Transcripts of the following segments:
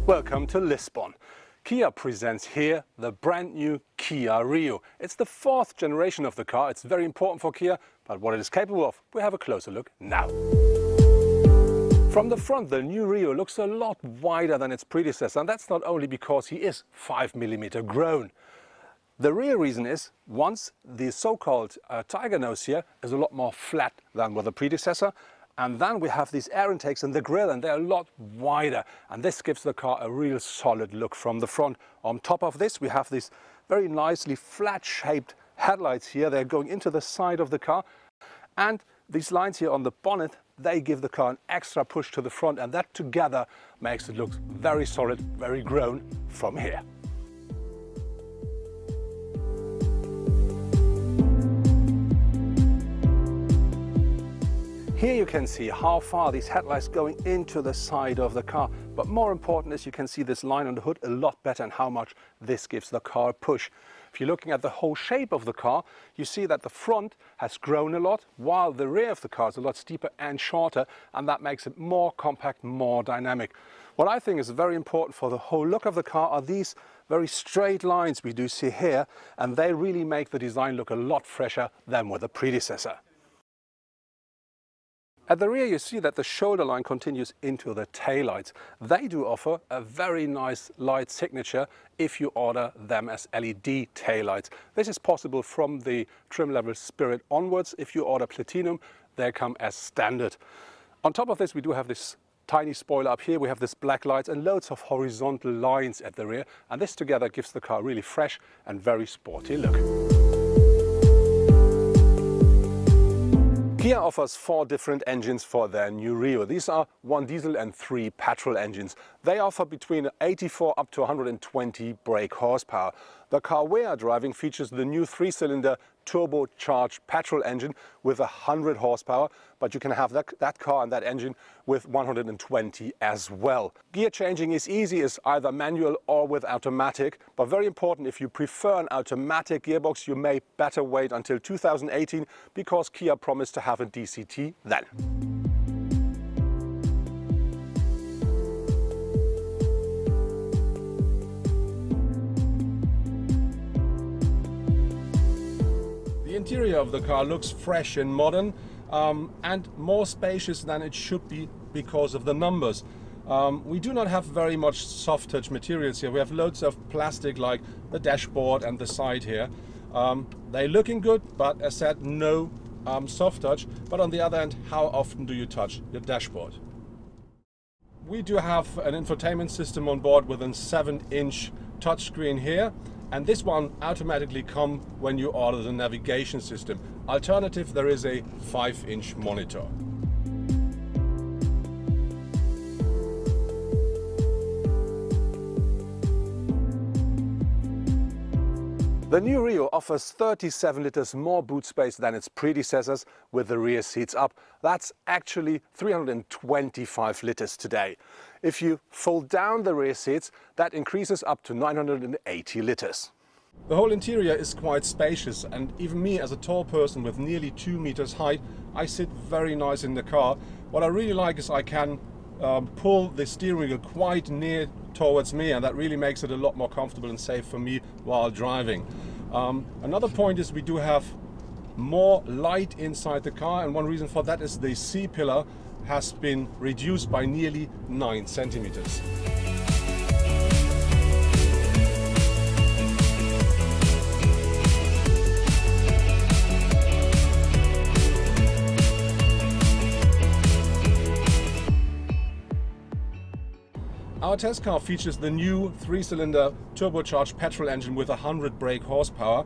Welcome to Lisbon. Kia presents here the brand new Kia Rio. It's the fourth generation of the car. It's very important for Kia, but what it is capable of, we have a closer look now. From the front, the new Rio looks a lot wider than its predecessor, and that's not only because he is 5mm grown. The real reason is, once the so-called tiger nose here is a lot more flat than with the predecessor, and then we have these air intakes in the grille and they're a lot wider, and this gives the car a real solid look from the front. On top of this we have these very nicely flat shaped headlights here. They're going into the side of the car, and these lines here on the bonnet, they give the car an extra push to the front, and that together makes it look very solid, very grown from here. Here you can see how far these headlights going into the side of the car, but more important is you can see this line on the hood a lot better and how much this gives the car a push. If you're looking at the whole shape of the car, you see that the front has grown a lot, while the rear of the car is a lot steeper and shorter, and that makes it more compact, more dynamic. What I think is very important for the whole look of the car are these very straight lines we do see here, and they really make the design look a lot fresher than with the predecessor. At the rear you see that the shoulder line continues into the taillights. They do offer a very nice light signature if you order them as LED taillights. This is possible from the trim level Spirit onwards. If you order Platinum, they come as standard. On top of this we do have this tiny spoiler up here, we have this black lights and loads of horizontal lines at the rear, and this together gives the car a really fresh and very sporty look. Kia offers 4 different engines for their new Rio. These are 1 diesel and 3 petrol engines. They offer between 84 up to 120 brake horsepower. The car we are driving features the new 3-cylinder turbocharged petrol engine with 100 horsepower, but you can have that car and that engine with 120 as well. Gear changing is easy, is either manual or with automatic, but very important, if you prefer an automatic gearbox, you may better wait until 2018 because Kia promised to have a DCT then. The interior of the car looks fresh and modern and more spacious than it should be because of the numbers. We do not have very much soft touch materials here. We have loads of plastic like the dashboard and the side here. They're looking good, but as said, no soft touch. But on the other hand, how often do you touch your dashboard? We do have an infotainment system on board with a 7-inch touchscreen here. And this one automatically comes when you order the navigation system. Alternative, there is a 5-inch monitor. The new Rio offers 37 liters more boot space than its predecessors with the rear seats up. That's actually 325 liters today. If you fold down the rear seats, that increases up to 980 liters. The whole interior is quite spacious, and even me as a tall person with nearly 2 meters height, I sit very nice in the car. What I really like is I can pull the steering wheel quite near towards me, and that really makes it a lot more comfortable and safe for me while driving. Another point is we do have more light inside the car, and one reason for that is the C-pillar has been reduced by nearly 9 centimeters. Our test car features the new 3-cylinder turbocharged petrol engine with 100 brake horsepower,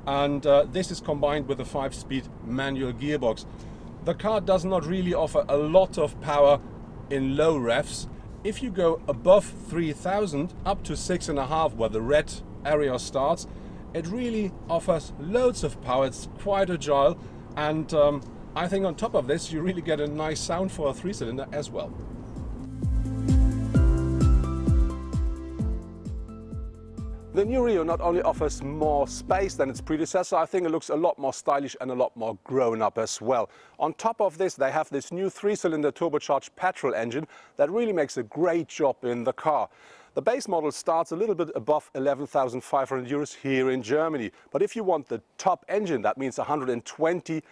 and this is combined with a 5-speed manual gearbox. The car does not really offer a lot of power in low revs. If you go above 3000 up to 6.5, where the red area starts, it really offers loads of power. It's quite agile, and I think on top of this you really get a nice sound for a 3-cylinder as well. The new Rio not only offers more space than its predecessor, I think it looks a lot more stylish and a lot more grown up as well. On top of this, they have this new 3-cylinder turbocharged petrol engine that really makes a great job in the car. The base model starts a little bit above 11,500 euros here in Germany. But if you want the top engine, that means 120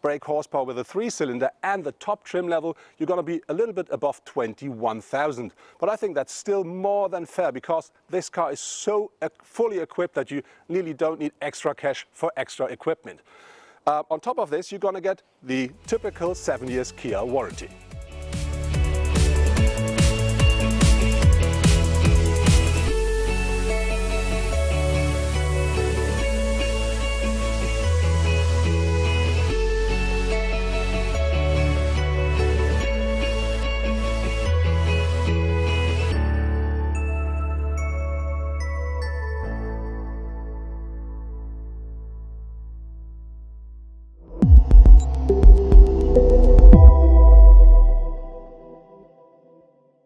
brake horsepower with a 3-cylinder and the top trim level, you're going to be a little bit above 21,000. But I think that's still more than fair because this car is so fully equipped that you really don't need extra cash for extra equipment. On top of this, you're going to get the typical 7 years Kia warranty.